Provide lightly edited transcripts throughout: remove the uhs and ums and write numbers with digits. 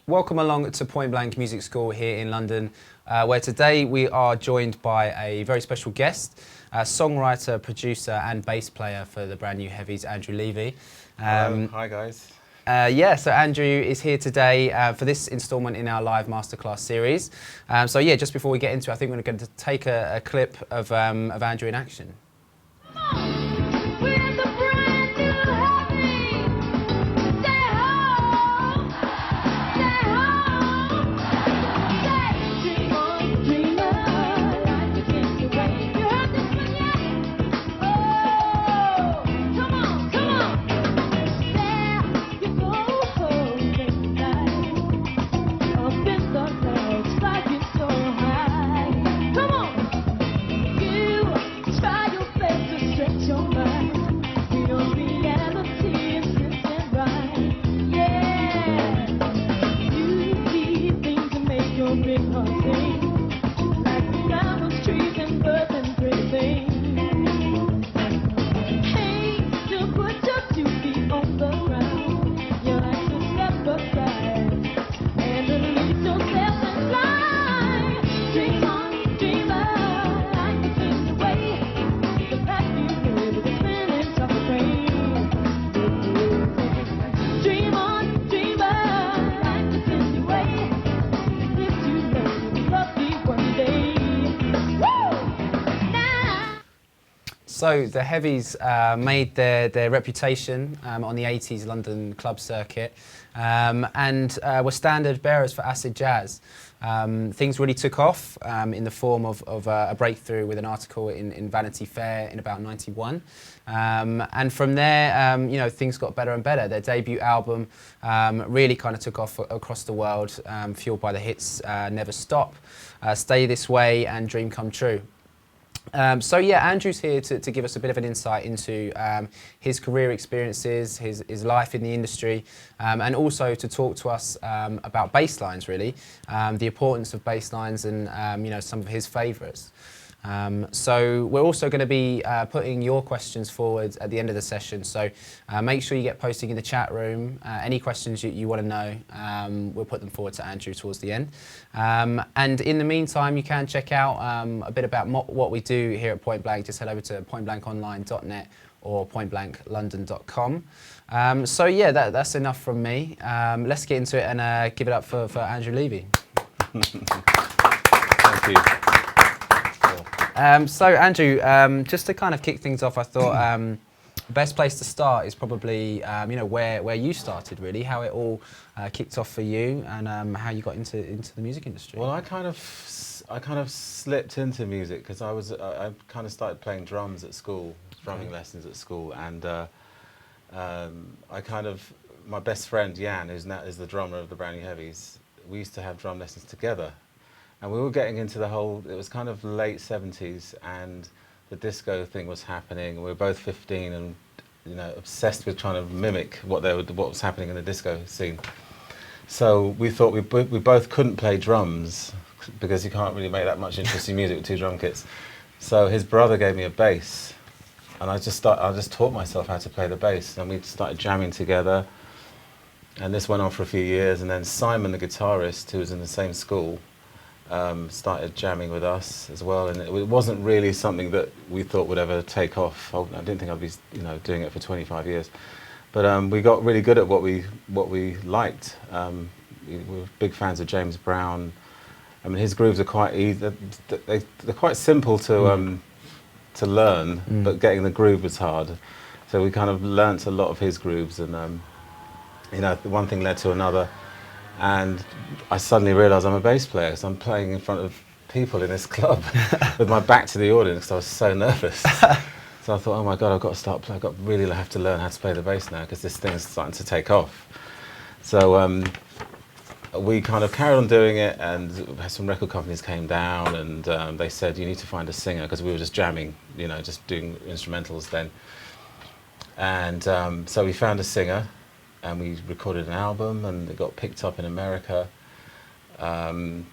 Welcome along to Point Blank Music School here in London, where today we are joined by a very special guest, songwriter, producer and bass player for the brand new Heavies, Andrew Levy. Hi guys. So Andrew is here today for this instalment in our live Masterclass series. Just before we get into it, I think we're going to take a clip of Andrew in action. So the Heavies made their reputation on the 80s London club circuit and were standard bearers for acid jazz. Things really took off in the form of a breakthrough with an article in Vanity Fair in about '91. And from there, things got better and better. Their debut album really kind of took off across the world, fueled by the hits Never Stop, Stay This Way and Dream Come True. Andrew's here to give us a bit of an insight into his career experiences, his life in the industry, and also to talk to us about bass lines, really, the importance of bass lines and some of his favourites. So we're also going to be putting your questions forward at the end of the session, so make sure you get posting in the chat room. Any questions you want to know, we'll put them forward to Andrew towards the end. And in the meantime, you can check out a bit about what we do here at Point Blank. Just head over to pointblankonline.net or pointblanklondon.com. That's enough from me. Let's get into it and give it up for Andrew Levy. Thank you. Andrew, just to kind of kick things off, I thought best place to start is probably where you started, really, how it all kicked off for you, and how you got into the music industry. Well, I kind of slipped into music because I kind of started playing drums at school, drumming lessons at school, and my best friend Jan, who's now is the drummer of the brand new Heavies, we used to have drum lessons together. And we were getting into it was kind of late 70s, and the disco thing was happening. We were both 15 and, obsessed with trying to mimic what was happening in the disco scene. So we thought we both couldn't play drums because you can't really make that much interesting music with two drum kits. So his brother gave me a bass, and I just taught myself how to play the bass, and we started jamming together. And this went on for a few years, and then Simon, the guitarist, who was in the same school, started jamming with us as well, and it wasn't really something that we thought would ever take off. I didn't think I'd be, doing it for 25 years, but we got really good at what we liked. We were big fans of James Brown. I mean, his grooves are quite easy. They're quite simple to learn, but getting the groove was hard. So we kind of learnt a lot of his grooves, and one thing led to another. And I suddenly realised I'm a bass player, so I'm playing in front of people in this club with my back to the audience because I was so nervous. So I thought, oh my God, I've got to start playing. Really have to learn how to play the bass now because this thing's starting to take off. So we kind of carried on doing it, and some record companies came down and they said, you need to find a singer, because we were just jamming, just doing instrumentals then. And so we found a singer, and we recorded an album, and it got picked up in America. And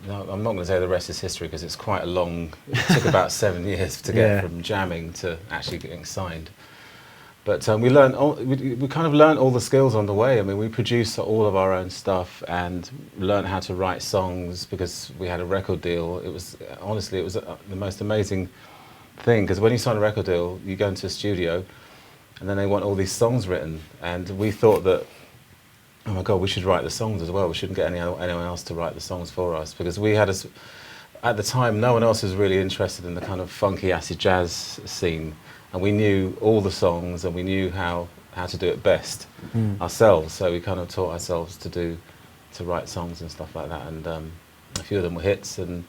no, I'm not going to say the rest is history because it's quite a long, it took about 7 years to get from jamming to actually getting signed. But we kind of learned all the skills on the way. I mean, we produced all of our own stuff and learned how to write songs because we had a record deal. It was, honestly, it was the most amazing thing, because when you sign a record deal, you go into a studio and then they want all these songs written. And we thought that, oh my God, we should write the songs as well. We shouldn't get anyone else to write the songs for us, because we had at the time, no one else was really interested in the kind of funky acid jazz scene. And we knew all the songs and we knew how to do it best ourselves. So we kind of taught ourselves to write songs and stuff like that. And a few of them were hits, and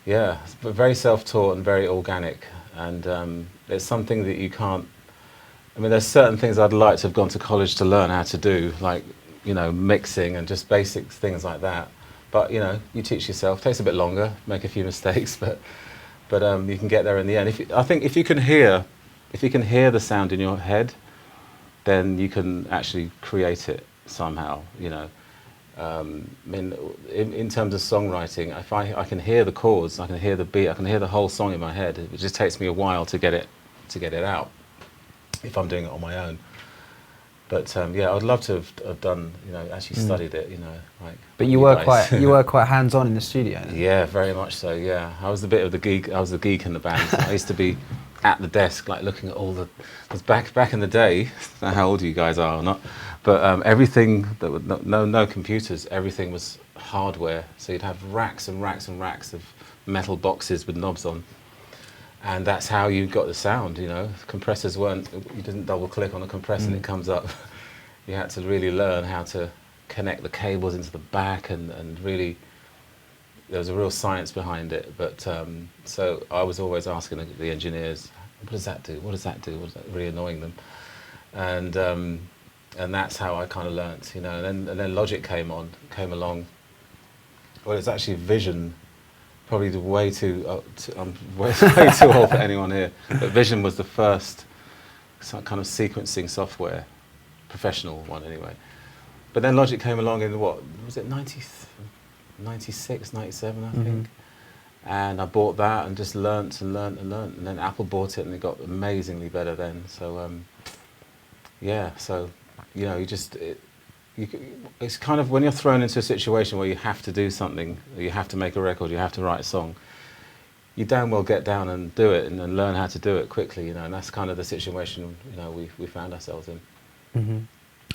yeah, but very self-taught and very organic. And it's something that you can't, I mean, there's certain things I'd like to have gone to college to learn how to do, like, you know, mixing and just basic things like that. But, you know, you teach yourself. It takes a bit longer, make a few mistakes, but you can get there in the end. I think if you can hear the sound in your head, then you can actually create it somehow, you know. I mean, in terms of songwriting, if I can hear the chords, I can hear the beat, I can hear the whole song in my head. It just takes me a while to get it out, if I'm doing it on my own. But yeah, I'd love to have done, you know, actually studied it, you know, like. But you were quite hands-on in the studio. Then? Yeah, very much so. Yeah, I was a bit of the geek. I was the geek in the band. I used to be at the desk, like looking at all the. Because back in the day, I don't know how old you guys are or not, but everything that was no computers. Everything was hardware. So you'd have racks and racks and racks of metal boxes with knobs on. And that's how you got the sound, you know. Compressors weren't, you didn't double click on a compressor and it comes up. You had to really learn how to connect the cables into the back, and really, there was a real science behind it. But so I was always asking the engineers, what does that do? What does that do? What is that? Really annoying them. And that's how I kind of learnt, you know. And then Logic came along. Well, it's actually Vision. Probably way too I'm way too old for anyone here. But Vision was the first kind of sequencing software, professional one anyway. But then Logic came along in what was it, 96, 97, I think. And I bought that and just learnt. And then Apple bought it and it got amazingly better then. So yeah, so you know, it's kind of when you're thrown into a situation where you have to do something, you have to make a record, you have to write a song, you damn well get down and do it and learn how to do it quickly, you know, and that's kind of the situation, you know, we found ourselves in.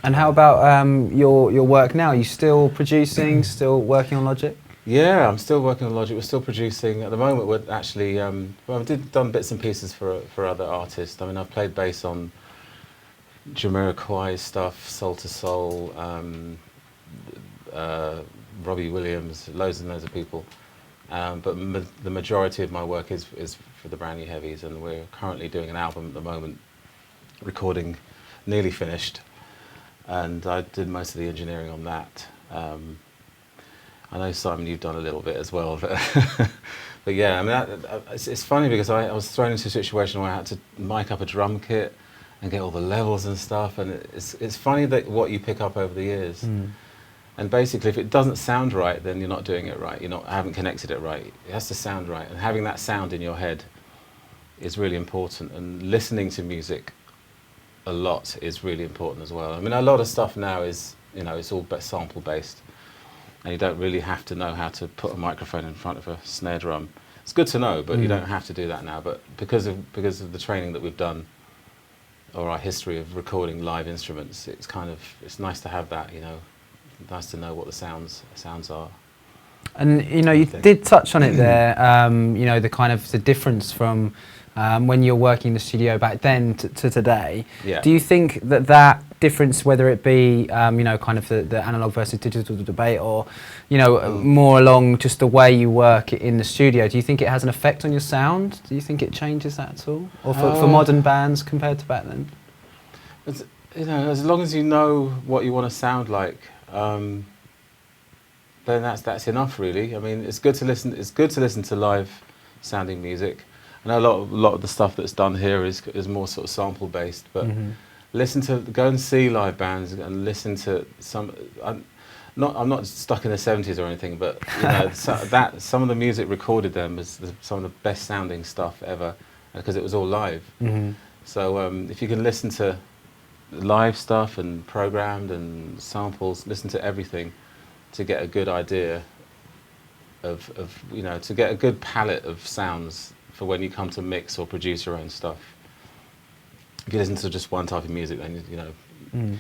And how about your work now? Are you still producing, still working on Logic? Yeah, I'm still working on Logic. We're still producing. At the moment, we're actually, well, I've done bits and pieces for other artists. I mean, I've played bass on Jamiroquai stuff, Soul to Soul, Robbie Williams, loads and loads of people. But the majority of my work is for the brand new Heavies, and we're currently doing an album at the moment, recording, nearly finished, and I did most of the engineering on that. I know, Simon, you've done a little bit as well, but yeah, I mean, it's funny because I was thrown into a situation where I had to mic up a drum kit and get all the levels and stuff, and it's funny that what you pick up over the years. And basically, if it doesn't sound right, then you're not doing it right. Haven't connected it right. It has to sound right, and having that sound in your head is really important. And listening to music a lot is really important as well. I mean, a lot of stuff now is, you know, it's all sample based, and you don't really have to know how to put a microphone in front of a snare drum. It's good to know, but you don't have to do that now. But because of the training that we've done, or our history of recording live instruments, it's nice to have that, you know. Nice to know what the sounds are. And you know, you did touch on it there. You know, the difference from when you're working in the studio back then to today. Yeah. Do you think that difference, whether it be you know, kind of the analog versus digital debate, or you know, more along just the way you work in the studio, do you think it has an effect on your sound? Do you think it changes that at all, or for modern bands compared to back then? You know, as long as you know what you want to sound like, then that's enough, really. I mean, it's good to listen. It's good to listen to live sounding music. I know a lot of the stuff that's done here is more sort of sample based, but go and see live bands and listen to some. I'm not stuck in the 70s or anything, but you know, some of the music recorded then was some of the best sounding stuff ever, because it was all live. So if you can listen to live stuff and programmed and samples, listen to everything to get a good idea of you know, to get a good palette of sounds for when you come to mix or produce your own stuff. If you listen to just one type of music, then you know,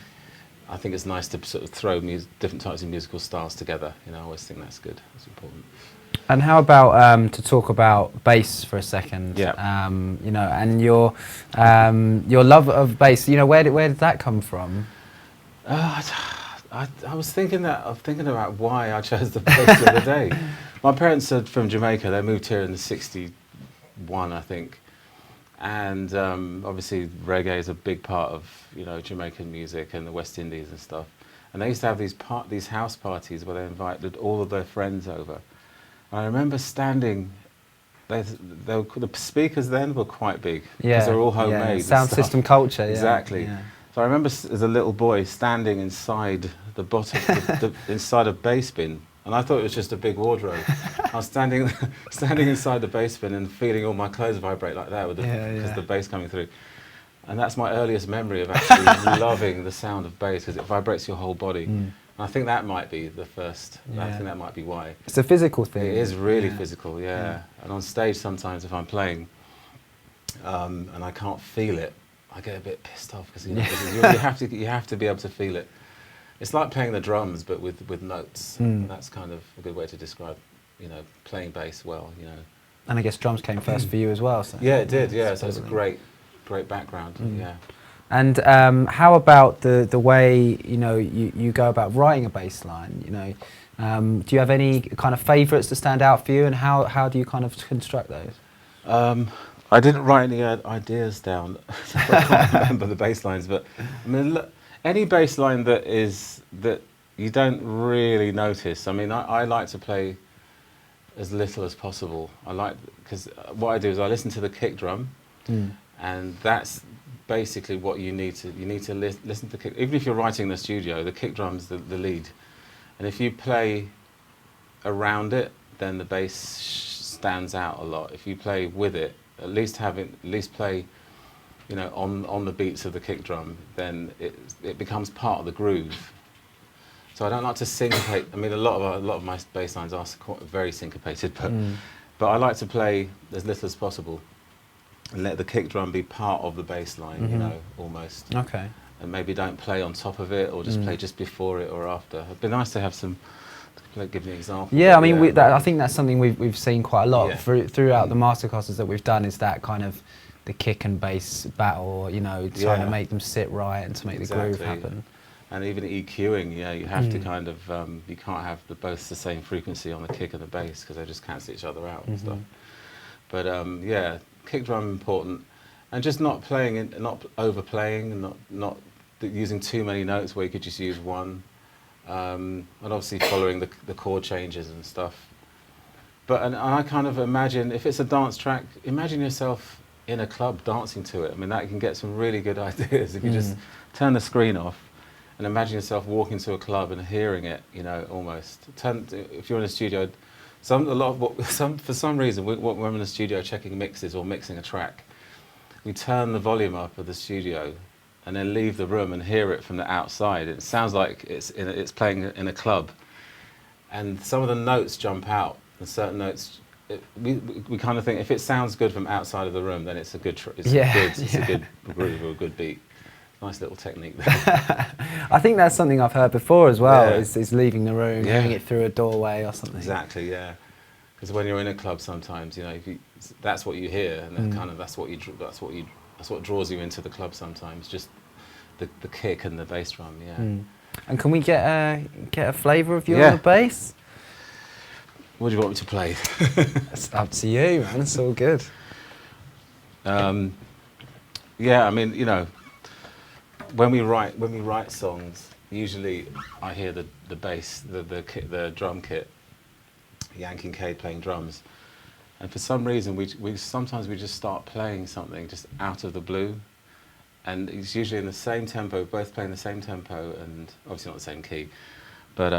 I think it's nice to sort of throw different types of musical styles together. You know, I always think that's good. That's important. And how about to talk about bass for a second? Yeah. You know, and your love of bass. You know, where did that come from? I was thinking about why I chose the bass the other day. My parents are from Jamaica. They moved here in '61, I think. And obviously reggae is a big part of, you know, Jamaican music and the West Indies and stuff. And they used to have these house parties where they invited all of their friends over. And I remember standing. The speakers then were quite big because they were all homemade. Yeah. and Sound stuff. system culture. Exactly. Yeah. So I remember as a little boy standing inside the bottom, inside a bass bin. And I thought it was just a big wardrobe. I was standing inside the bass bin and feeling all my clothes vibrate like that because the bass coming through. And that's my earliest memory of actually loving the sound of bass because it vibrates your whole body. And I think that might be the first. I think that might be why. It's a physical thing. It is really physical, yeah. And on stage sometimes if I'm playing and I can't feel it, I get a bit pissed off because you have to be able to feel it. It's like playing the drums, but with notes. And that's kind of a good way to describe, you know, playing bass well, you know. And I guess drums came first for you as well. So. Yeah, it did. Yeah, so it's a great background. Yeah. And how about the way, you know, you go about writing a bass line? You know, do you have any kind of favourites that stand out for you, and how do you kind of construct those? I didn't write any ideas down, so I can't remember the bass lines. But I mean, any bass line that you don't really notice. I mean, I like to play as little as possible. Because what I do is I listen to the kick drum, and that's basically what you need to listen to the kick. Even if you're writing in the studio, the kick drum's the lead, and if you play around it, then the bass stands out a lot. If you play with it, at least play, you know, on the beats of the kick drum, then it becomes part of the groove. So I don't like to syncopate. I mean, a lot of my bass lines are very syncopated, but I like to play as little as possible and let the kick drum be part of the bass line, you know, almost. Okay. And maybe don't play on top of it, or just play just before it or after. It'd be nice to have some. Give me an example. Yeah, I mean, I think that's something we've seen quite a lot throughout the masterclasses that we've done. Is that kind of the kick and bass battle, you know, trying to make them sit right and to make the groove happen. And even EQing, yeah, you have to kind of, you can't have both the same frequency on the kick and the bass because they just cancel each other out and stuff. But yeah, kick drum important, and just not playing, not overplaying, and not using too many notes where you could just use one. And obviously following the chord changes and stuff. But and I kind of imagine, if it's a dance track, imagine yourself in a club dancing to it. I mean, that can get some really good ideas if you just turn the screen off and imagine yourself walking to a club and hearing it, you know, almost. If you're in a studio, for some reason, when we're in the studio checking mixes or mixing a track, we turn the volume up of the studio and then leave the room and hear it from the outside. It sounds like it's playing in a club, and some of the notes jump out. And certain notes, we kind of think if it sounds good from outside of the room, then it's a good groove or a good beat. Nice little technique there. I think that's something I've heard before as well. Is leaving the room, hearing it through a doorway or something. Exactly, yeah. Because when you're in a club, sometimes you know that's what you hear, and then kind of that's what draws you into the club sometimes, just the kick and the bass drum, yeah. And can we get a flavour of you on the bass? What do you want me to play? It's up to you, man. It's all good. Yeah, I mean, you know, when we write songs, usually I hear the bass, the drum kit, Yankee and Cade playing drums. And for some reason, sometimes we just start playing something just out of the blue, and it's usually in the same tempo, both playing the same tempo, and obviously not the same key, but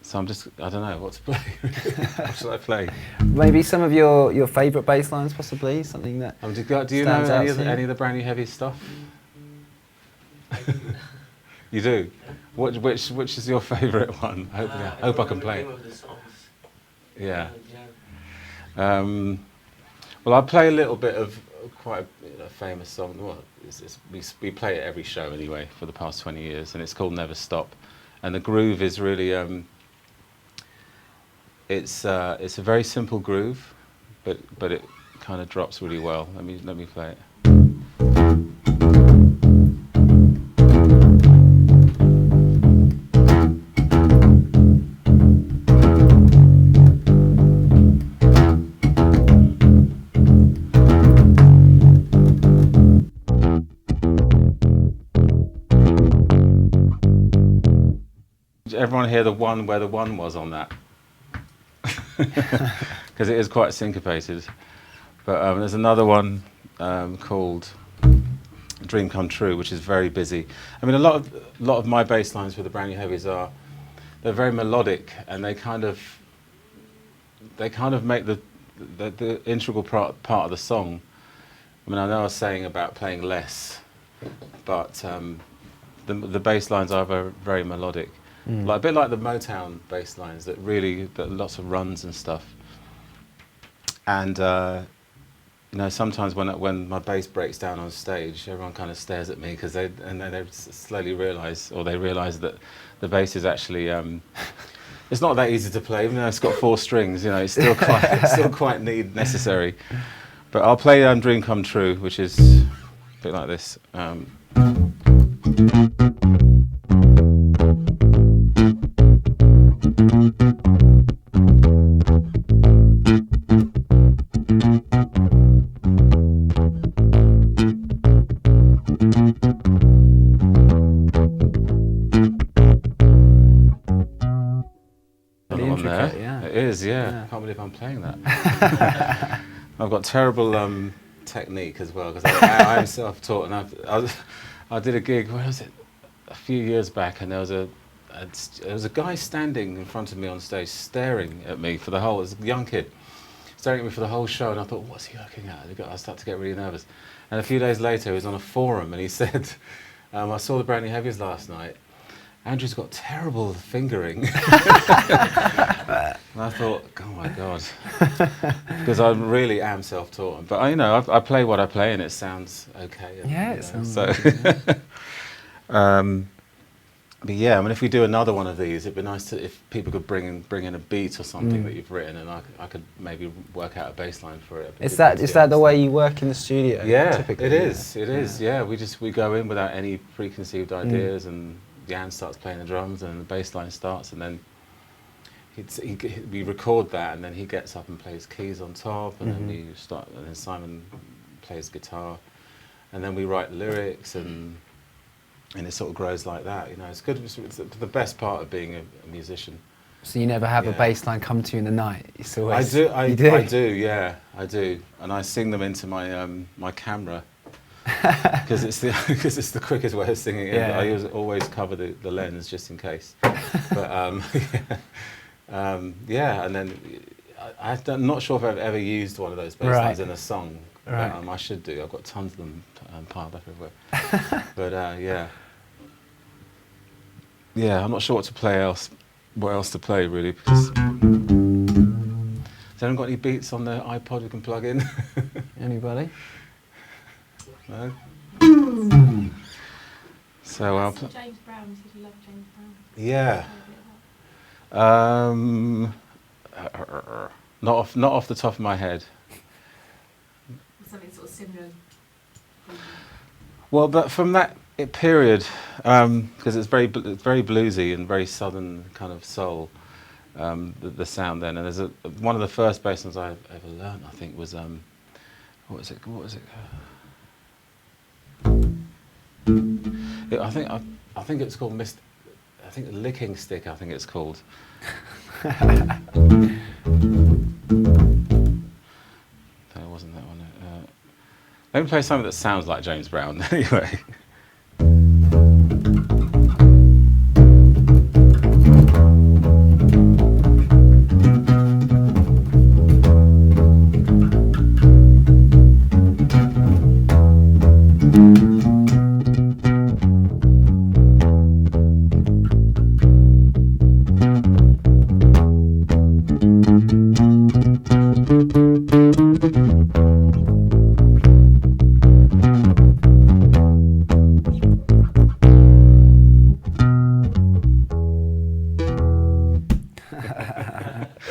So I don't know what to play. What should I play? Maybe some of your favourite bass lines, possibly something that. Do you know any of the brand new Heavies stuff? You do. Which is your favourite one? I hope I can play it. Yeah. Well, I play a little bit of quite a famous song. Well, we play it every show anyway for the past 20 years, and it's called Never Stop. And the groove is really, it's a very simple groove, but it kind of drops really well. Let me play it. Everyone hear the one where the one was on that? Because it is quite syncopated. But there's another one called Dream Come True, which is very busy. I mean, a lot of my bass lines for the brand new Heavies they're very melodic, and they kind of make the integral part of the song. I mean, I know I was saying about playing less, but the bass lines are very melodic. Like a bit like the Motown bass lines that lots of runs and stuff. And sometimes when my bass breaks down on stage, everyone kind of stares at me because they slowly realise that the bass is actually it's not that easy to play, even though it's got 4 strings. It's still quite necessary. But I'll play Dream Come True, which is a bit like this. Yeah. I can't believe I'm playing that. I've got terrible technique as well, because I am self-taught, and I did a gig, where was it, a few years back, and there was a guy standing in front of me on stage staring at me for the whole, as a young kid, staring at me for the whole show, and I thought, what's he looking at? I started to get really nervous. And a few days later, he was on a forum, and he said, I saw the brand new Heavies last night. Andrew's got terrible fingering. And I thought, oh my God, because I really am self-taught. But I play what I play, and it sounds okay. Yeah, it sounds so. But yeah, I mean, if we do another one of these, it'd be nice if people could bring in a beat or something that you've written, and I could maybe work out a bass line for it. Is that the way you work in the studio? Yeah, typically? it is. It is. Yeah, we go in without any preconceived ideas, and Jan starts playing the drums, and the bass line starts, and then we record that, and then he gets up and plays keys on top, and then and then Simon plays guitar, and then we write lyrics, and it sort of grows like that. It's good. It's the best part of being a musician. So you never have a bass line come to you in the night? It's always, I do. Yeah, I do, and I sing them into my my camera. Because it's the quickest way of singing it. Yeah. I always cover the lens just in case. But yeah, and then I'm not sure if I've ever used one of those bass lines in a song. Right. But, I should do. I've got tons of them piled up everywhere. But yeah, I'm not sure what else to play really. Because has anyone got any beats on the iPod we can plug in? Anybody? No? So I'll James Brown, you said you love James Brown. Yeah. Not off the top of my head. Something sort of similar. Well, but from that period, because it's very bluesy and very southern kind of soul, the sound then. And there's one of the first bass lines I ever learned, I think, was what was it? I think it's called I think Licking Stick. I think it's called. No, it wasn't that one. Let me play something that sounds like James Brown. Anyway.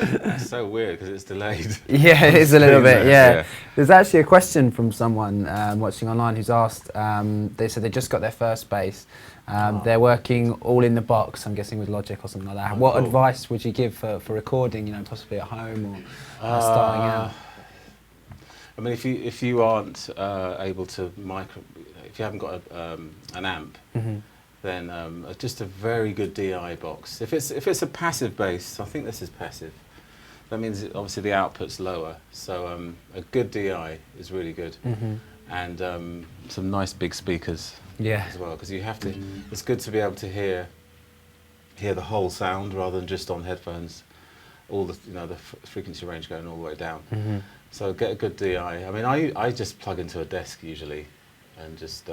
It's so weird because it's delayed. Yeah, it is a little bit, Screen yeah. there, There's actually a question from someone watching online who's asked, they said they just got their first bass. They're working all in the box, I'm guessing with Logic or something like that. Oh, What cool. advice would you give for recording, possibly at home or starting out? I mean, if you aren't able to if you haven't got an amp, Mm-hmm. then just a very good DI box. If it's a passive bass, I think this is passive. That means obviously the output's lower. So a good DI is really good, Mm-hmm. and some nice big speakers Yeah. as well, because you have to. It's good to be able to hear the whole sound rather than just on headphones. All the the frequency range going all the way down. Mm-hmm. So get a good DI. I mean, I just plug into a desk usually, and just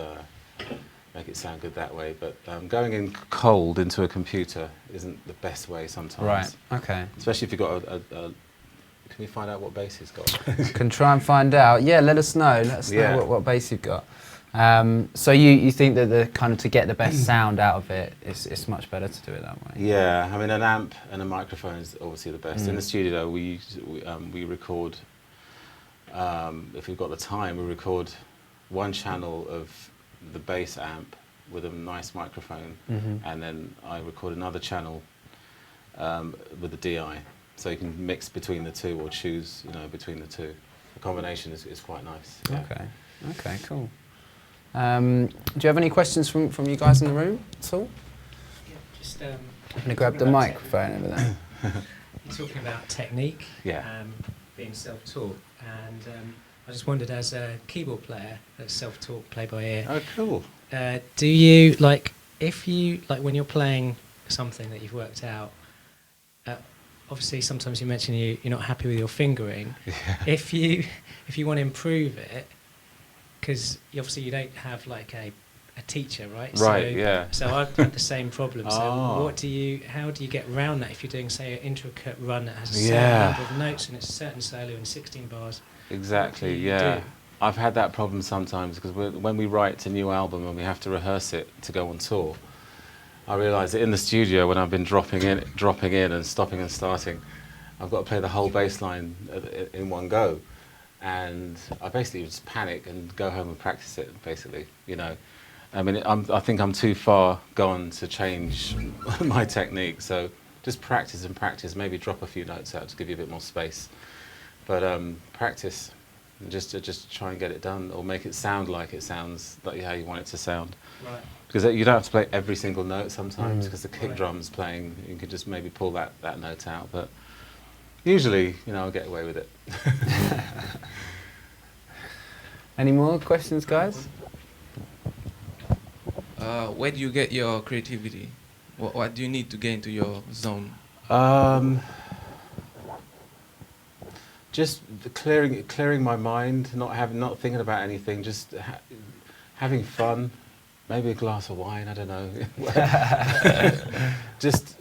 make it sound good that way. But going in cold into a computer isn't the best way sometimes. Right, okay. Especially if you've got a can you find out what bass he's got? Can try and find out. Yeah, let us know. Let us know Yeah. what bass you've got. So you think that the kind of to get the best sound out of it, it's much better to do it that way? Yeah, I mean an amp and a microphone is obviously the best. In the studio we record, if we've got the time, we record one channel of the bass amp with a nice microphone, and then I record another channel with the DI. So you can mix between the two or choose between the two. The combination is quite nice. Yeah. Okay, cool. Do you have any questions from you guys in the room at all? Yeah, just I'm going to grab the microphone over there. You're talking about technique, Yeah. being self-taught, and I just wondered, as a keyboard player that's self-taught, play by ear, Oh, cool. do you if you when you're playing something that you've worked out? Obviously, sometimes you mention you're not happy with your fingering. Yeah. If you want to improve it, because obviously you don't have a teacher, right? Right. Yeah. So I've had the same problem. So Oh. how do you get around that if you're doing, say, an intricate run that has a certain Yeah. number of notes and it's a certain solo and 16 bars? Exactly, What do you yeah. do? I've had that problem sometimes because when we write a new album and we have to rehearse it to go on tour, I realise that in the studio when I've been dropping in and stopping and starting, I've got to play the whole bass line in one go. And I basically just panic and go home and practice it, basically, I mean, I think I'm too far gone to change my technique, so just practice and practice, maybe drop a few notes out to give you a bit more space. But practice, and just try and get it done, or make it sound like it sounds like how you want it to sound. Right. Because you don't have to play every single note sometimes, because the kick Right. drum's playing, you can just maybe pull that note out. But usually, I'll get away with it. Any more questions, guys? Where do you get your creativity? What do you need to get into your zone? Just clearing my mind, not thinking about anything, just having fun, maybe a glass of wine, I don't know. Just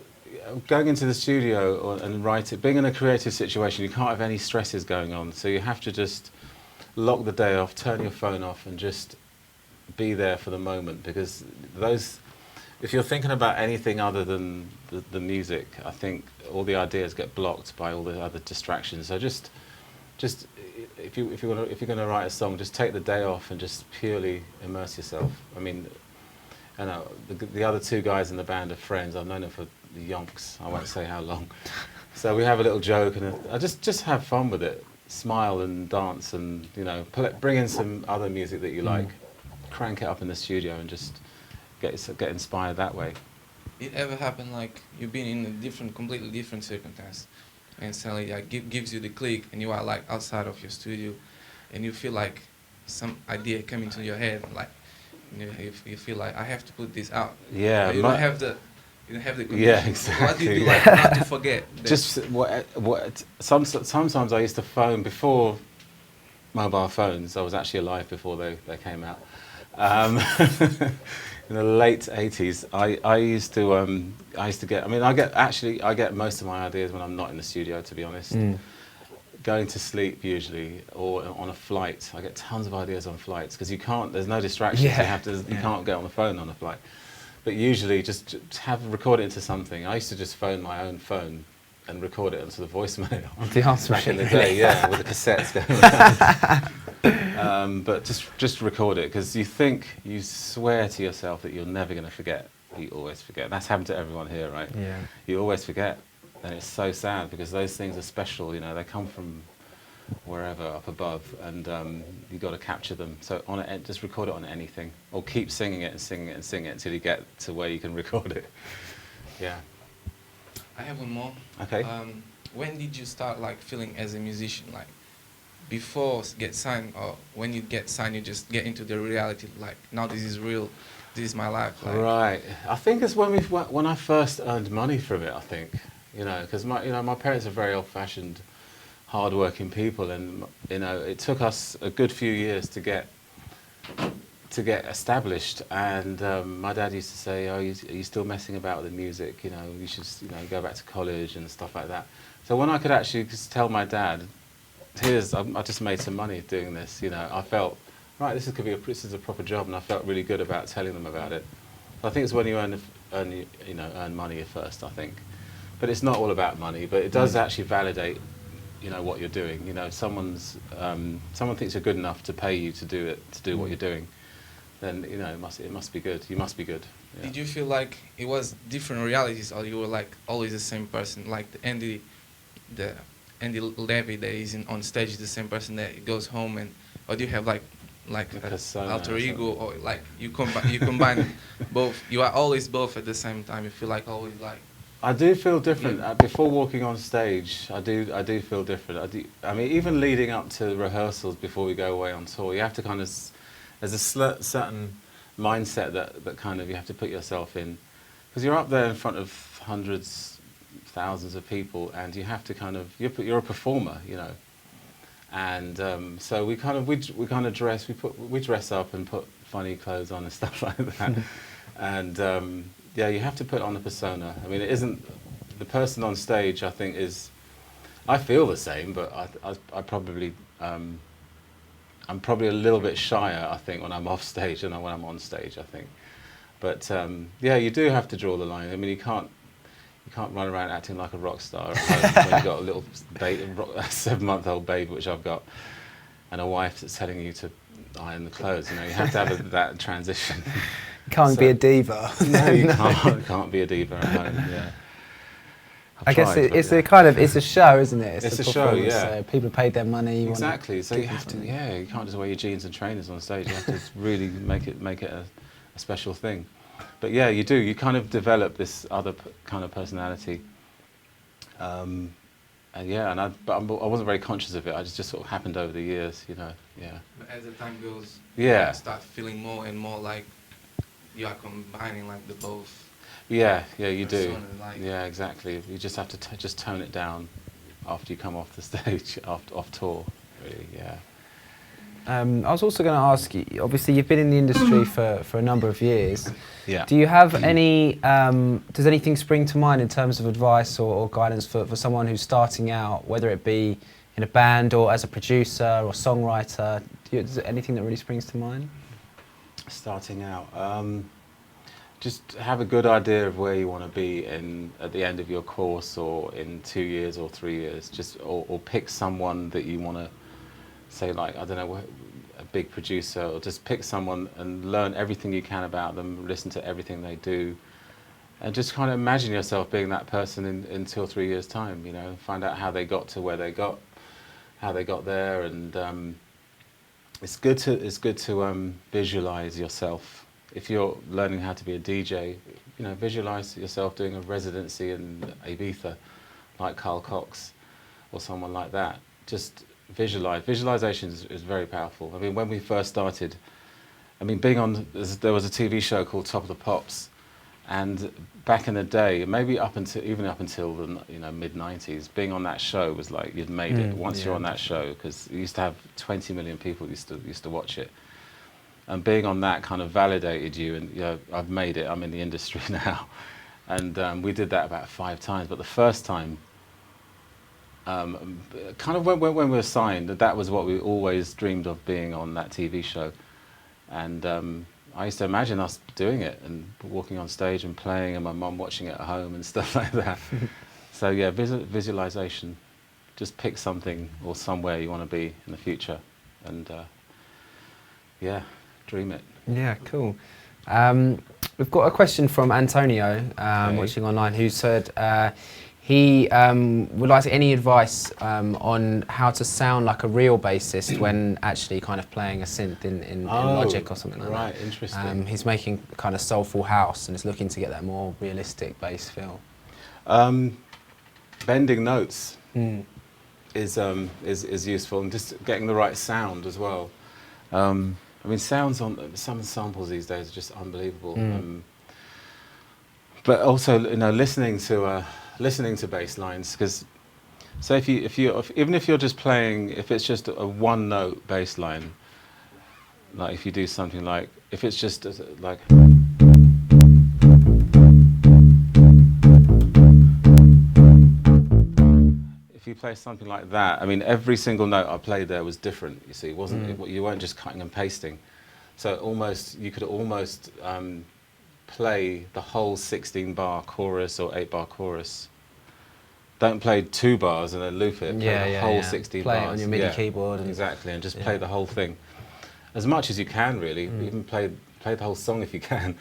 going into the studio and write it. Being in a creative situation, you can't have any stresses going on, so you have to just lock the day off, turn your phone off, and just be there for the moment, because if you're thinking about anything other than the music, I think all the ideas get blocked by all the other distractions. So just if you're going to write a song, just take the day off and just purely immerse yourself. I mean, I know the other two guys in the band are friends. I've known them for yonks. I won't say how long. So we have a little joke, and I just have fun with it. Smile and dance, and bring in some other music that you like. Crank it up in the studio and just get inspired that way. It ever happened you've been in a completely different circumstance, and suddenly gives you the click, and you are outside of your studio, and you feel like some idea coming to your head, you feel like I have to put this out. Yeah. But you don't have the condition. Yeah, exactly. What do you do not to forget? Just sometimes I used to phone before mobile phones. I was actually alive before they came out. In the late 80s, I used to get. I mean, I get most of my ideas when I'm not in the studio, to be honest. Going to sleep usually, or on a flight. I get tons of ideas on flights because there's no distractions. Yeah. You can't get on the phone on a flight. But usually, just record it into something. I used to just phone my own phone and record it onto the voicemail. The answer Back in the machine, day, really. yeah, with the cassettes going around. But just record it, because you swear to yourself that you're never going to forget. You always forget. That's happened to everyone here, right? Yeah. You always forget, and it's so sad, because those things are special. You know, they come from wherever up above, and you got to capture them. So just record it on anything, or keep singing it and singing it and singing it until you get to where you can record it. Yeah. I have one more. Okay. When did you start like feeling as a musician, like before get signed, or when you get signed you just get into the reality, like now this is real, this is my life? Like, Right. I think it's when I first earned money from it. I think, you know, because my parents are very old-fashioned, hard-working people, and you know, it took us a good few years to get established. And my dad used to say, "Oh, are you still messing about with the music? You know, you should, you know, go back to college and stuff like that." So when I could actually just tell my dad, I just made some money doing this. You know, I felt, right, this is a proper job, and I felt really good about telling them about it. I think it's when you earn money first, I think. But it's not all about money, but it does actually validate, you know, what you're doing. You know, if someone thinks you're good enough to pay you to do what you're doing, then, you know, it must be good. You must be good. Yeah. Did you feel like it was different realities, or you were like always the same person, like the Andy Levy that is on stage is the same person that goes home, or do you have like an alter ego, or like you combine both? You are always both at the same time. You feel like always like. I do feel different. Before walking on stage, I do feel different. I mean, even leading up to rehearsals before we go away on tour, you have to kind of, there's a certain mindset that kind of you have to put yourself in, because you're up there in front of hundreds, thousands of people, and you have to kind of, you're a performer, you know. And so we dress up and put funny clothes on and stuff like that. And yeah, you have to put on a persona. I mean, it isn't the person on stage. I think I feel the same, but I probably I'm probably a little bit shyer, I think, when I'm off stage than when I'm on stage, I think. But yeah, you do have to draw the line. I mean, you can't run around acting like a rock star at home when you've got a little 7-month-old baby, which I've got, and a wife that's telling you to iron the clothes. You know, you have to have that transition. Can't be a diva. No, you can't be a diva at home. Yeah. I guess it's a show, isn't it? It's a show, yeah. So people paid their money. Exactly. So you have to, yeah. You can't just wear your jeans and trainers on stage. You have to really make it a special thing. But yeah, you do. You kind of develop this other kind of personality. And yeah, but I wasn't very conscious of it. I just sort of happened over the years, you know. Yeah. But as the time goes, yeah, you start feeling more and more like you are combining like the both. Yeah, you do. Like, yeah, exactly. You just have to just tone it down after you come off the stage, off tour. Really, yeah. I was also going to ask you. Obviously, you've been in the industry for a number of years. Yeah. Do you have any? Does anything spring to mind in terms of advice or guidance for someone who's starting out, whether it be in a band or as a producer or songwriter? Is there anything that really springs to mind? Starting out, just have a good idea of where you want to be at the end of your course, or in 2 years or 3 years. Or pick someone that you want to, say, like, I don't know, a big producer, or just pick someone and learn everything you can about them, listen to everything they do, and just kind of imagine yourself being that person in 2 or 3 years' time. You know, find out how they got to where they got, how they got there, and it's good to visualize yourself. If you're learning how to be a DJ, you know, visualize yourself doing a residency in Ibiza, like Carl Cox, or someone like that. Just visualize. Visualization is very powerful. I mean, when we first started, I mean, there was a TV show called Top of the Pops, and back in the day, maybe even up until the mid-90s, being on that show was like you'd made it once you're on that show, because you used to have 20 million people used to watch it. And being on that kind of validated you, and you know, I've made it, I'm in the industry now. And we did that about 5 times, but the first time, kind of when we were signed, that was what we always dreamed of, being on that TV show. And I used to imagine us doing it and walking on stage and playing, and my mum watching it at home and stuff like that. So yeah, visualization. Just pick something or somewhere you want to be in the future, and yeah, dream it. Yeah, cool. We've got a question from Antonio, Okay. watching online, who said he would like any advice on how to sound like a real bassist when actually kind of playing a synth in Logic or something like that. Right, interesting. He's making kind of soulful house and is looking to get that more realistic bass feel. Bending notes Mm. is useful, and just getting the right sound as well. I mean, sounds on some samples these days are just unbelievable. But also, you know, listening to bass lines, because so even if you're just playing, if it's just a one note bass line, like if you do something like, if it's just like. If you play something like that, I mean, every single note I played there was different. You see, it wasn't you weren't just cutting and pasting. So you could almost play the whole 16-bar chorus or 8-bar chorus. Don't play 2 bars and then loop it. Play the whole 16 play bars. Play it on your MIDI keyboard. And exactly, and just play the whole thing as much as you can. Really, even play the whole song if you can.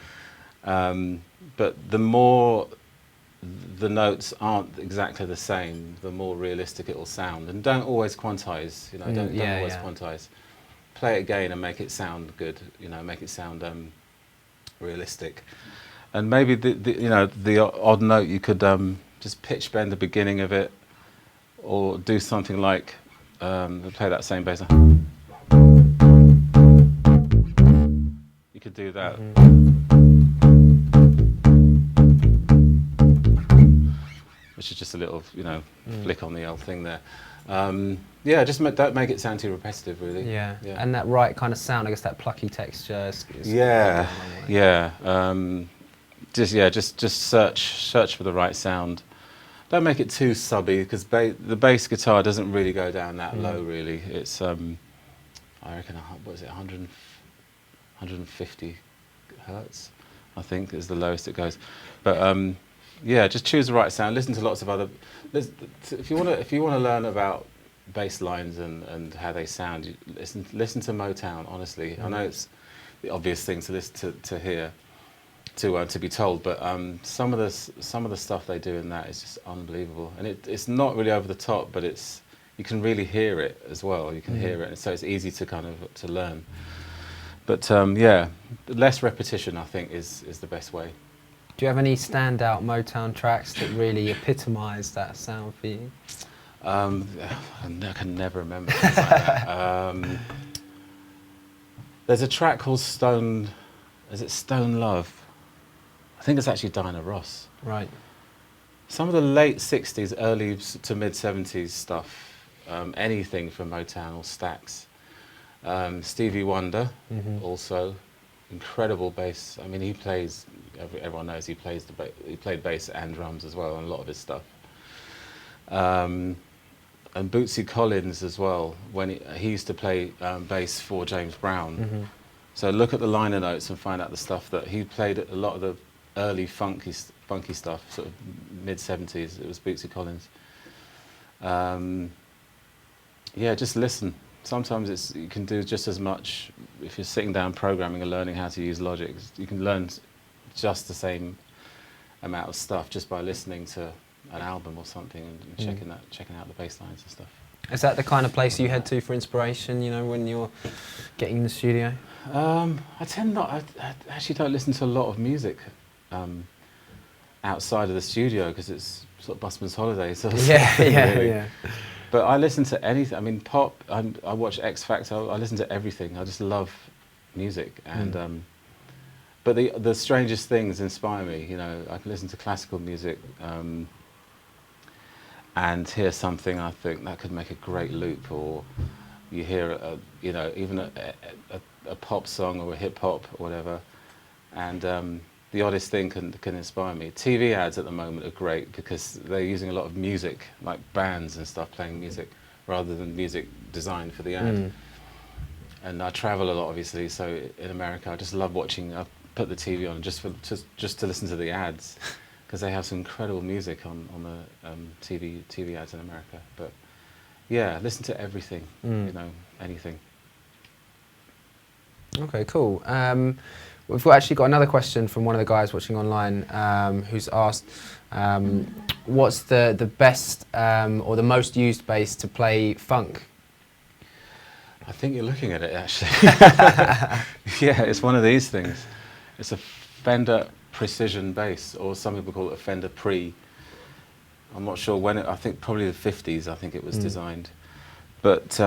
But the more the notes aren't exactly the same, the more realistic it will sound. And don't always quantize, you know, don't always quantize. Play it again and make it sound good, you know, make it sound realistic. And maybe the odd note you could just pitch bend the beginning of it, or do something like play that same bass. You could do that. Which is just a little, you know, flick on the old thing there. Yeah, just don't make it sound too repetitive, really. Yeah, and that right kind of sound, I guess that plucky texture. Is just search for the right sound. Don't make it too subby, because the bass guitar doesn't really go down that low, really. It's, I reckon, what is it, 150 hertz, I think, is the lowest it goes. But yeah, just choose the right sound. Listen to lots of other. If you want to learn about bass lines and how they sound, listen to Motown. Honestly, I know it's the obvious thing to listen to hear, to be told, but some of the stuff they do in that is just unbelievable, and it's not really over the top, but you can really hear it as well. You can hear it, so it's easy to kind of to learn. But yeah, less repetition, I think, is the best way. Do you have any standout Motown tracks that really epitomise that sound for you? I can never remember things like that. There's a track called Stone. Is it Stone Love? I think it's actually Diana Ross. Right. Some of the late '60s, early to mid '70s stuff. Anything from Motown or Stax. Stevie Wonder, also incredible bass. I mean, he plays. Everyone knows he plays he played bass and drums as well on a lot of his stuff. And Bootsy Collins as well, when he used to play bass for James Brown. So look at the liner notes and find out the stuff that he played. A lot of the early funky stuff, sort of mid '70s. It was Bootsy Collins. Yeah, just listen. Sometimes you can do just as much if you're sitting down programming and learning how to use Logic. You can learn just the same amount of stuff just by listening to an album or something and checking out the bass lines and stuff. Is that the kind of place you head to for inspiration, you know, when you're getting in the studio? I tend not. I actually don't listen to a lot of music outside of the studio, because it's sort of busman's holiday. So Yeah. But I listen to anything. I mean, pop. I watch X Factor. I listen to everything. I just love music, and but the strangest things inspire me. You know, I can listen to classical music and hear something I think that could make a great loop, or you hear even a pop song or a hip hop or whatever, and the oddest thing can inspire me. TV ads at the moment are great because they're using a lot of music, like bands and stuff playing music, rather than music designed for the ad. And I travel a lot, obviously, so in America I just love watching. I put the TV on just to listen to the ads, because they have some incredible music on the TV ads in America. But yeah, listen to everything, you know, anything. Okay, cool. We've actually got another question from one of the guys watching online, who's asked, what's the best or the most used bass to play funk? I think you're looking at it, actually. Yeah, it's one of these things. It's a Fender Precision bass, or some people call it a Fender Pre. I'm not sure when I think probably the 50s, I think it was designed. But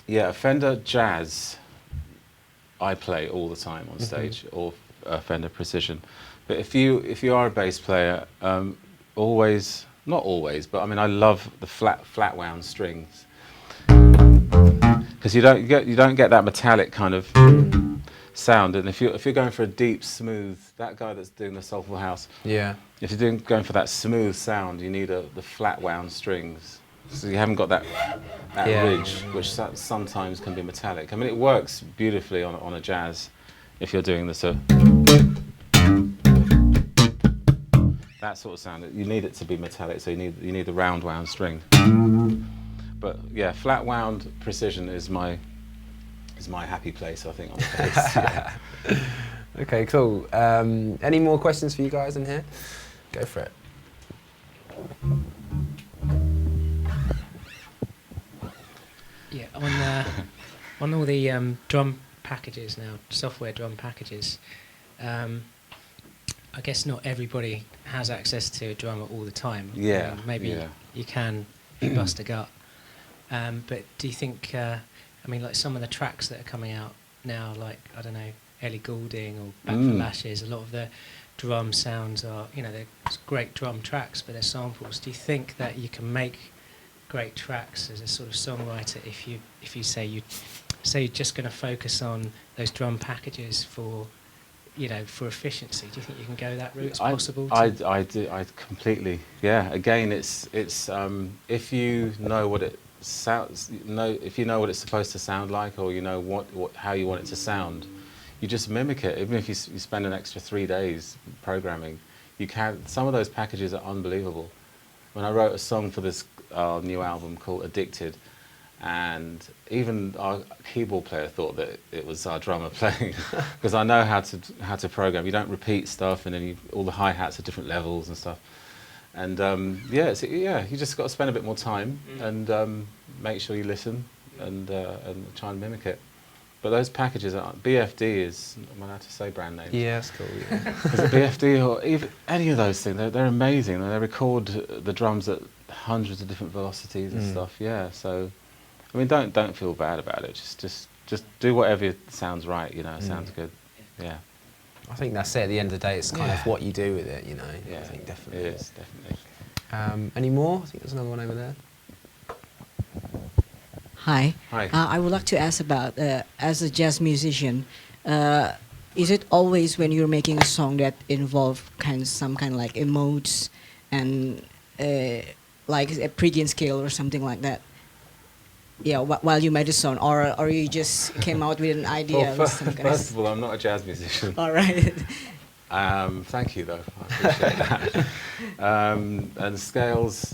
yeah, a Fender Jazz I play all the time on stage, or Fender Precision. But if you are a bass player, always, not always, but I mean I love the flat wound strings, because you don't get that metallic kind of sound. And if you're going for a deep, smooth, that guy that's doing the soulful house, Yeah. if you're going for that smooth sound, you need the flat wound strings. So you haven't got that ridge, which sometimes can be metallic. I mean, it works beautifully on a jazz if you're doing that sort of sound. You need it to be metallic, so you need the round wound string. But yeah, flat wound Precision is my happy place, I think, on the bass. Yeah. Okay, cool. Any more questions for you guys in here? Go for it. Yeah, on all the drum packages now, software drum packages, I guess not everybody has access to a drummer all the time. Yeah. Maybe you can bust a gut. But do you think, I mean, like some of the tracks that are coming out now, like, I don't know, Ellie Goulding or Back for Lashes, a lot of the drum sounds are, you know, they're great drum tracks, but they're samples. Do you think that you can make great tracks as a sort of songwriter if you say you're just going to focus on those drum packages for, you know, for efficiency? Do you think you can go that route? It's possible? I completely, yeah. Again, it's if you know what it sounds, if you know what it's supposed to sound like, or you know how you want it to sound, you just mimic it. Even if you spend an extra 3 days programming, you can. Some of those packages are unbelievable. When I wrote a song for this new album called Addicted, and even our keyboard player thought that it was our drummer playing, because I know how to program. You don't repeat stuff, and then all the hi-hats are different levels and stuff. And yeah, you just got to spend a bit more time and make sure you listen and try and mimic it. But those packages are BFD is, am I allowed to say brand names? Yeah, that's cool. Yeah. Is it BFD or even any of those things? They're amazing. They record the drums at hundreds of different velocities and stuff. Yeah, so I mean, don't feel bad about it. Just do whatever sounds right. You know, sounds good. Yeah. I think that's it. At the end of the day, it's kind of what you do with it. You know. Yeah, I think definitely. It is definitely. Any more? I think there's another one over there. Hi. Hi. I would like to ask about, as a jazz musician, is it always when you're making a song that involve some kind of like emotes and like a pregame scale or something like that? Yeah, while you made a song, or you just came out with an idea? Well, first of all, I'm not a jazz musician. All right. Thank you, though. I appreciate that. And scales,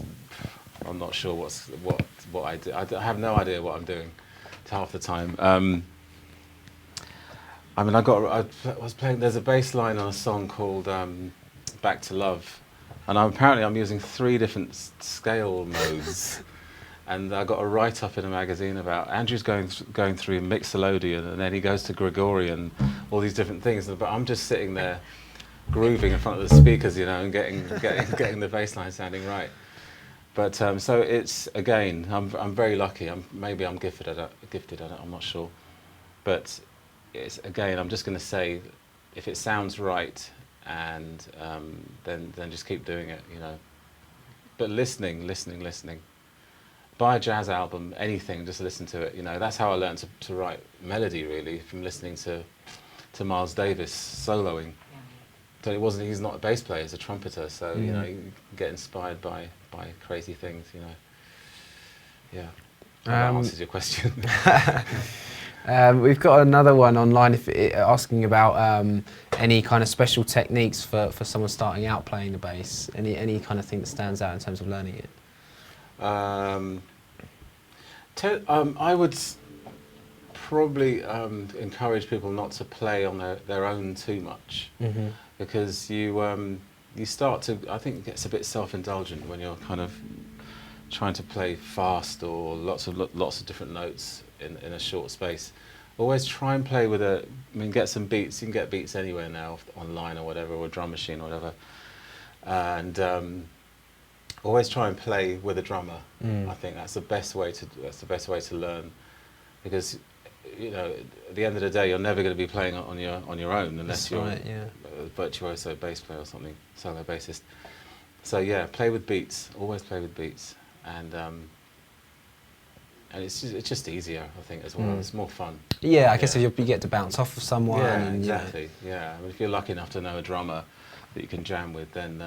I'm not sure what I do. I have no idea what I'm doing half the time. I mean, I was playing. There's a bass line on a song called "Back to Love," and apparently I'm using 3 different scale modes. And I got a write-up in a magazine about Andrew's going through Mixolydian, and then he goes to Gregorian, all these different things. But I'm just sitting there, grooving in front of the speakers, you know, and getting the bass line sounding right. But so it's, again, I'm very lucky. Maybe I'm gifted at it. I'm not sure. But it's, again, I'm just going to say, if it sounds right, and then just keep doing it, you know. But listening. Buy a jazz album, anything, just listen to it. You know, that's how I learned to write melody, really, from listening to Miles Davis soloing. So he's not a bass player, he's a trumpeter. So you know, you get inspired by crazy things. You know, yeah. That answers your question. We've got another one online asking about any kind of special techniques for someone starting out playing the bass. Any kind of thing that stands out in terms of learning it? I would probably encourage people not to play on their own too much, because you start to, I think it gets a bit self-indulgent when you're kind of trying to play fast or lots of different notes in a short space. Always try and play with get some beats. You can get beats anywhere now, online or whatever, or a drum machine or whatever. And always try and play with a drummer. I think that's the best way to learn, because at the end of the day, you're never going to be playing on your own unless you're a virtuoso bass player or something, solo bassist. So yeah, play with beats. Always play with beats, and it's just easier, I think, as well. It's more fun. Yeah, I guess if you get to bounce off of someone. Yeah, and, exactly. Yeah, I mean, if you're lucky enough to know a drummer that you can jam with, then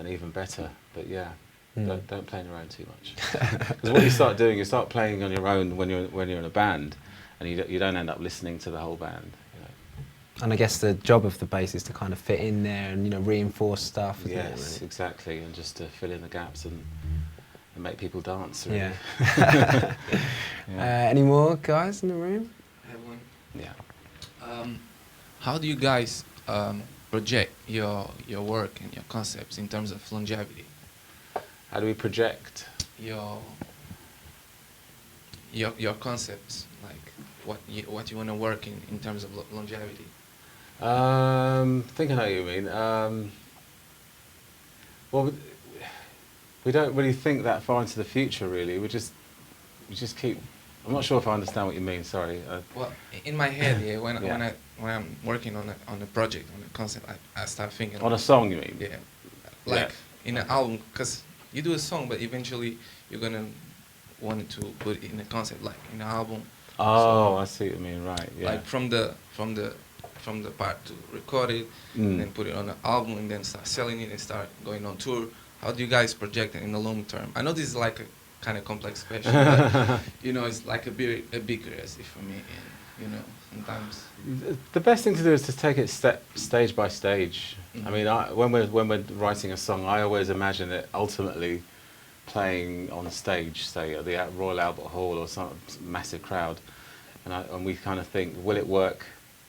even better. But yeah, don't play on your own too much. Because what you start doing, you start playing on your own when you're in a band, and you don't end up listening to the whole band. And I guess the job of the bass is to kind of fit in there and reinforce stuff. Yes, exactly, and just to fill in the gaps and make people dance. Really. Yeah. Any more guys in the room? I have one. Yeah. How do you guys project your work and your concepts in terms of longevity? How do we project your concepts, like what you want to work in terms of longevity? I think I know what you mean. Well, we don't really think that far into the future, really. We just keep. I'm not sure if I understand what you mean. Sorry. Well, in my head, when I'm working on a project, on a concept, I start thinking on a song, you mean? Yeah, like in an album, because you do a song, but eventually you're gonna want to put it in a concept, like in an album. Oh, so, I see what you mean. Right. Yeah. Like from the part to record it, and then put it on an album, and then start selling it and start going on tour. How do you guys project it in the long term? I know this is like a kind of complex question, but it's like a big curiosity for me, and sometimes. The best thing to do is to take it stage by stage. I mean, when we're writing a song, I always imagine it ultimately playing on stage, say at the Royal Albert Hall or some massive crowd, and we kind of think, will it work?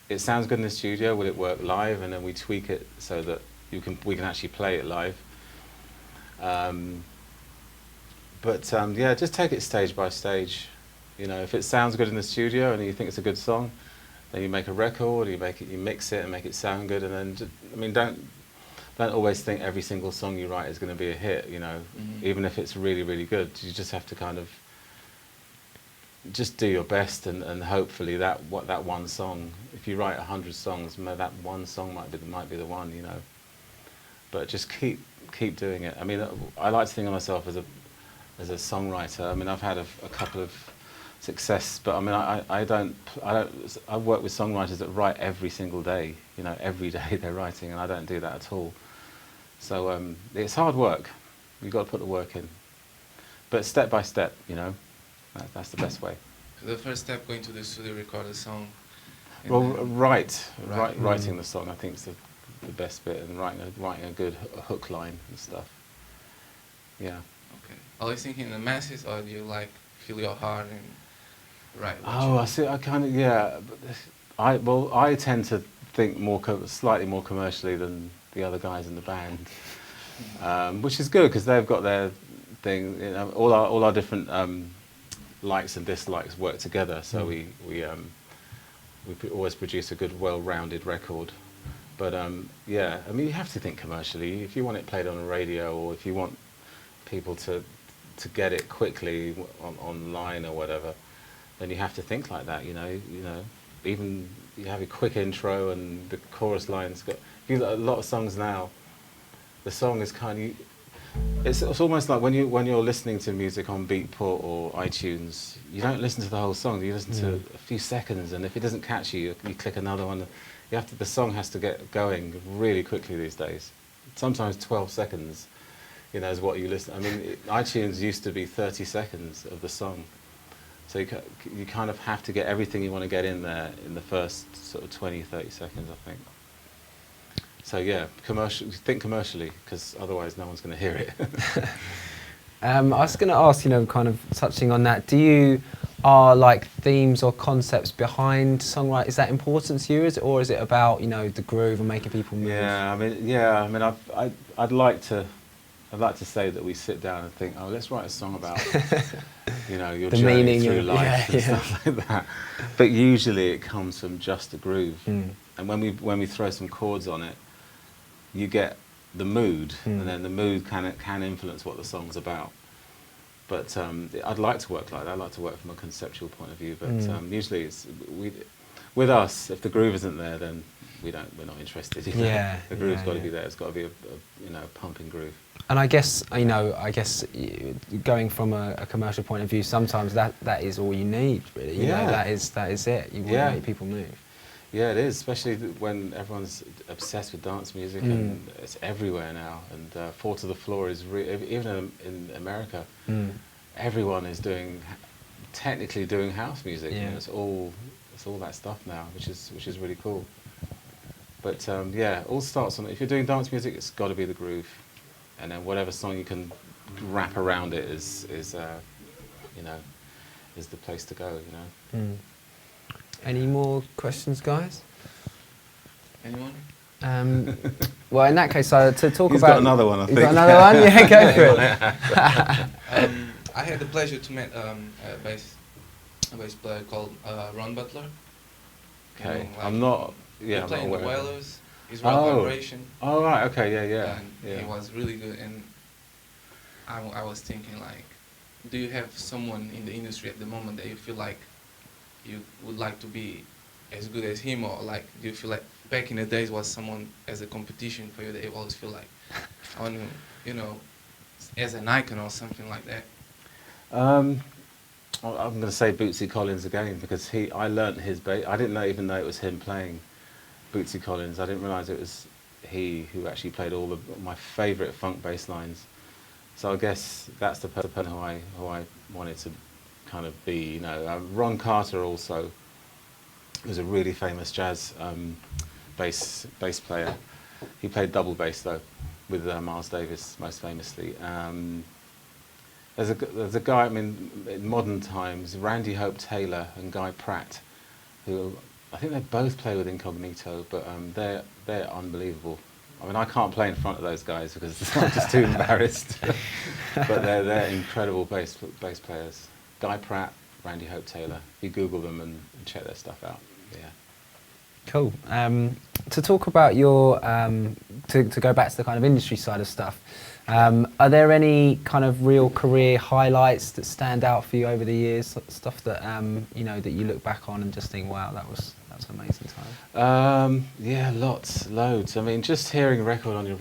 It sounds good in the studio. Will it work live? And then we tweak it so that we can actually play it live. Just take it stage by stage. If it sounds good in the studio and you think it's a good song, then you make a record, you mix it and make it sound good, and then don't always think every single song you write is going to be a hit. Even if it's really, really good, you just have to kind of just do your best, and hopefully that one song. If you write 100 songs, that one song might be the one. But just keep doing it. I mean, I like to think of myself as a songwriter. I mean, I've had a couple of success, but I mean, I work with songwriters that write every single day. Every day they're writing, and I don't do that at all. So it's hard work. You've got to put the work in, but step by step. That's the best way. So the first step, going to the studio, record a song. Well, writing the song, I think, is the best bit, and writing a good hook line and stuff. Yeah. Okay. Always thinking in the masses, or do you feel your heart and write? I see. I kind of I tend to think slightly more commercially than the other guys in the band, which is good because they've got their thing. All our different likes and dislikes work together, so we always produce a good, well-rounded record. But I mean, you have to think commercially. If you want it played on the radio, or if you want people to get it quickly online or whatever, then you have to think like that. Even you have a quick intro and the chorus lines. A lot of songs now, the song is kind of. It's almost like when you're listening to music on Beatport or iTunes, you don't listen to the whole song. You listen to a few seconds, and if it doesn't catch you, you click another one. The song has to get going really quickly these days. Sometimes 12 seconds, is what you listen. I mean, iTunes used to be 30 seconds of the song, So you kind of have to get everything you want to get in there in the first sort of 20, 30 seconds, I think. So yeah, think commercially, because otherwise no one's going to hear it. I was going to ask, you know, kind of touching on that, are like themes or concepts behind songwriting, is that important to you, or is it about, you know, the groove and making people move? Yeah, I mean, I'd like to say that we sit down and think, oh, let's write a song about, you know, your The journey meaning, through yeah, life and yeah. stuff like that. But usually it comes from just the groove, Mm. and when we throw some chords on it, you get the mood, and then the mood can influence what the song's about. But I'd like to work like that. I'd like to work from a conceptual point of view. But usually, with us, if the groove isn't there, then we're not interested. You know? Yeah, The groove's yeah, got to yeah. be there. It's got to be a you know, pumping groove. And I guess, you know, going from a commercial point of view, sometimes that is all you need, really. You know, that is it. You want to make people move. Yeah, it is, especially when everyone's obsessed with dance music and it's everywhere now. And Four to the Floor is even in America, everyone is technically doing house music. Yeah. And it's all that stuff now, which is really cool. But yeah, all starts on, if you're doing dance music, it's got to be the groove, and then whatever song you can wrap around it is you know, is the place to go. You know. Mm. Any more questions, guys? Anyone? Well, in that case, to talk He's about... got another one, I think. You've got another one? Yeah, go for it. I had the pleasure to meet a bass player called Ron Butler. Okay, You know, like, I'm not. Yeah, he I'm played not in the aware. Wailers. He's Rock Vibration. Oh right, okay, yeah. And he was really good. And I was thinking, like, do you have someone in the industry at the moment that you feel like you would like to be as good as him, or like do you feel like back in the days was someone as a competition for you that you always feel like I want to, you know, as an icon or something like that? I'm going to say Bootsy Collins again, because I learnt his bass. I didn't even know it was him playing Bootsy Collins. I didn't realise it was he who actually played all of my favourite funk bass lines. So I guess that's the person who I wanted to kind of be. You know, Ron Carter also was a really famous jazz bass player. He played double bass though, with Miles Davis most famously. There's a guy, I mean, in modern times, Randy Hope Taylor and Guy Pratt, who I think they both play with Incognito, but they're unbelievable. I mean, I can't play in front of those guys because I'm just too embarrassed. But they're incredible bass players. Guy Pratt, Randy Hope Taylor. You Google them and check their stuff out. Yeah. Cool. To talk about your, to go back to the kind of industry side of stuff, are there any kind of real career highlights that stand out for you over the years? Stuff that you know, that you look back on and just think, wow, that's an amazing time. Yeah, loads. I mean, just hearing a record on the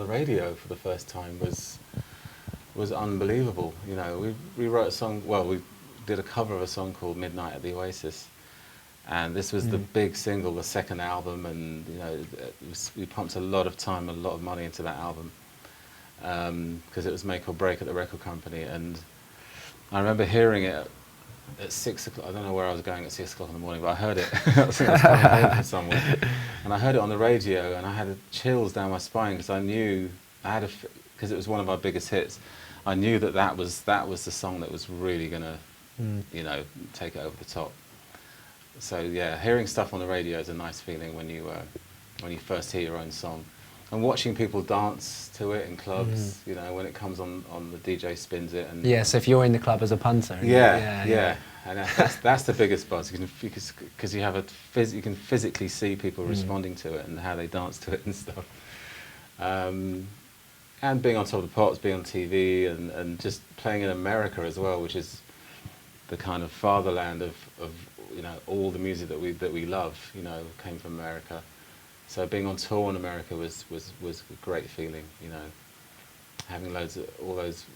radio for the first time was unbelievable. You know, we wrote a song. Well, we did a cover of a song called Midnight at the Oasis, and this was the big single, the second album, and you know, we pumped a lot of time, a lot of money into that album, because it was make or break at the record company. And I remember hearing it at 6 o'clock. I don't know where I was going at 6 o'clock in the morning, but I heard it. I was coming home from somewhere, and I heard it on the radio, and I had chills down my spine because I knew because it was one of our biggest hits. I knew that was the song that was really gonna, you know, take it over the top. So yeah, hearing stuff on the radio is a nice feeling when you first hear your own song, and watching people dance to it in clubs. You know, when it comes on the DJ spins it. And Yeah. So if you're in the club as a punter. yeah. And that's the biggest buzz, because you have you can physically see people responding to it and how they dance to it and stuff. And being on Top of the Pops, being on TV, and just playing in America as well, which is the kind of fatherland of you know, all the music that we love, you know, came from America. So being on tour in America was a great feeling, you know, having all those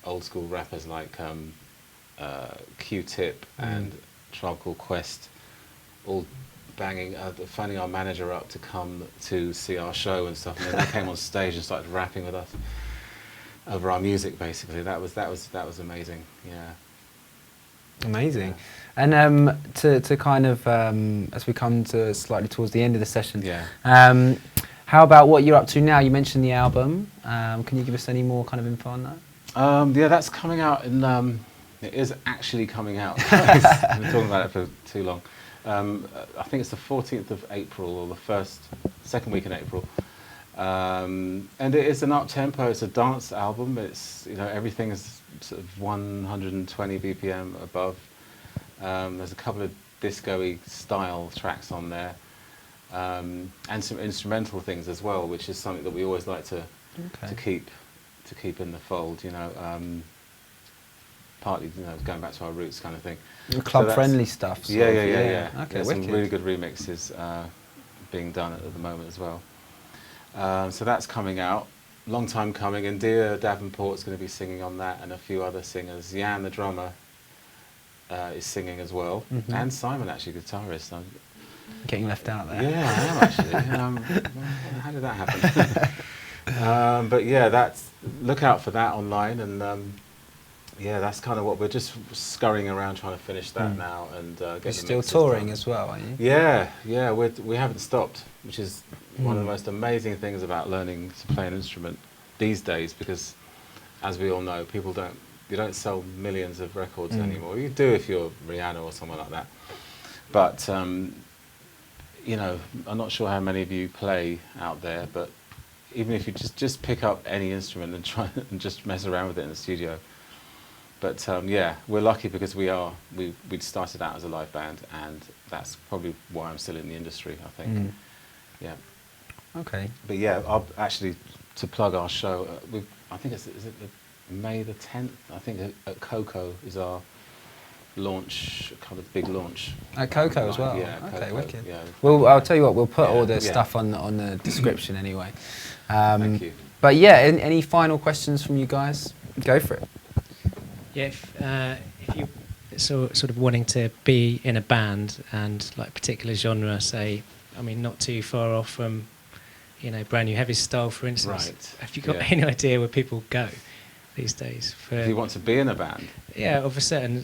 old school rappers like Q-Tip and Tribe Called Quest, all banging, phoning our manager up to come to see our show and stuff, and then they came on stage and started rapping with us over our music. Basically, that was amazing. Yeah. Amazing. And to kind of, as we come to slightly towards the end of the session, how about what you're up to now? You mentioned the album. Can you give us any more kind of info on that? Yeah, that's coming out in, it is actually coming out. I've been talking about it for too long. I think it's the 14th of April or the second week in April. And it is an up-tempo, it's a dance album. It's, you know, everything is sort of 120 BPM above. There's a couple of disco-y style tracks on there. And some instrumental things as well, which is something that we always like to keep in the fold, you know. Partly, you know, going back to our roots kind of thing. Club-friendly stuff. Yeah. Okay, There's some really good remixes being done at the moment as well. So that's coming out. Long time coming. And Dia Davenport's going to be singing on that, and a few other singers. Jan, the drummer, is singing as well. And Simon, actually, guitarist. Getting left out there. Yeah, I am actually. How did that happen? But yeah, look out for that online, and yeah, that's kind of what we're just scurrying around trying to finish that now and get. You're still touring as well, are you? Yeah, we haven't stopped, which is one of the most amazing things about learning to play an instrument these days, because, as we all know, you don't sell millions of records anymore. You do if you're Rihanna or someone like that, but. You know, I'm not sure how many of you play out there, but even if you just pick up any instrument and try and just mess around with it in the studio. But yeah, we're lucky because we'd started out as a live band, and that's probably why I'm still in the industry, I think. Yeah. Okay. But yeah, actually, to plug our show, I think is it May the 10th? I think at Coco is our launch, kind of big launch. At Coco as well? Yeah, okay, Coco, wicked. yeah. Well, I'll tell you what, we'll put all the stuff on the description anyway. Thank you. But yeah, any final questions from you guys? Go for it. Yeah, if you sort of wanting to be in a band and like a particular genre, say, I mean, not too far off from, you know, Brand New Heavies style, for instance. Right. Have you got any idea where people go these days? If you want to be in a band? Yeah, of a certain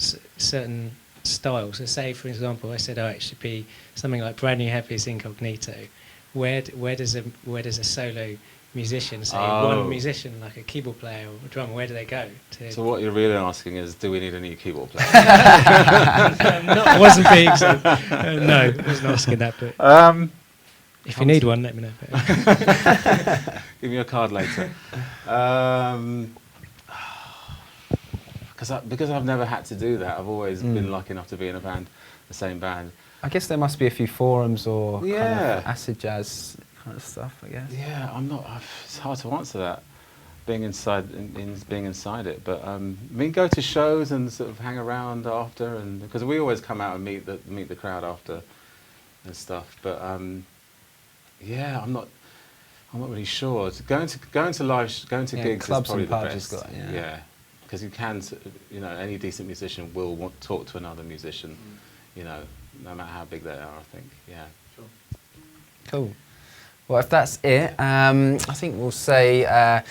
style. So say, for example, I said, it should be something like Brand New Heavies Incognito. Where does a solo musician, say one musician like a keyboard player or a drummer, where do they go? So what you're really asking is, do we need a new keyboard player? I wasn't being so. No, I wasn't asking that. But if you need one, let me know. Give me a card later. Because I've never had to do that. I've always been lucky enough to be in a band, the same band. I guess there must be a few forums or kind Yeah. of acid jazz kind of stuff, I guess. Yeah, I'm not. It's hard to answer that, being inside it. But I mean, go to shows and sort of hang around after, and because we always come out and meet the crowd after and stuff. But yeah, I'm not really sure. Going to gigs clubs is probably and the pubs best. has got, Yeah, because you can, you know, any decent musician will want to talk to another musician, you know, no matter how big they are. I think, yeah. Sure. Cool. Well, if that's it, I think we'll say a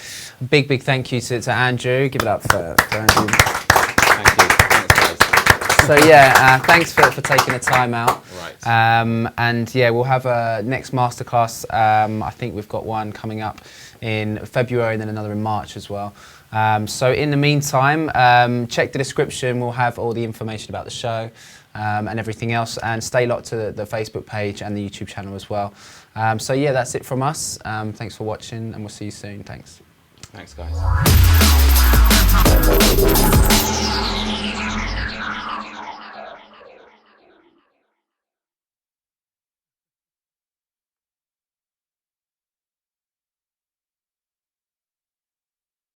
big thank you to Andrew. Give it up for Andrew. Thank you. Thanks, guys. So yeah, thanks for taking the time out. Right. And yeah, we'll have a next masterclass. I think we've got one coming up in February and then another in March as well. So in the meantime, check the description. We'll have all the information about the show and everything else. And stay locked to the Facebook page and the YouTube channel as well. So yeah, that's it from us. Thanks for watching, and we'll see you soon. Thanks. Thanks, guys.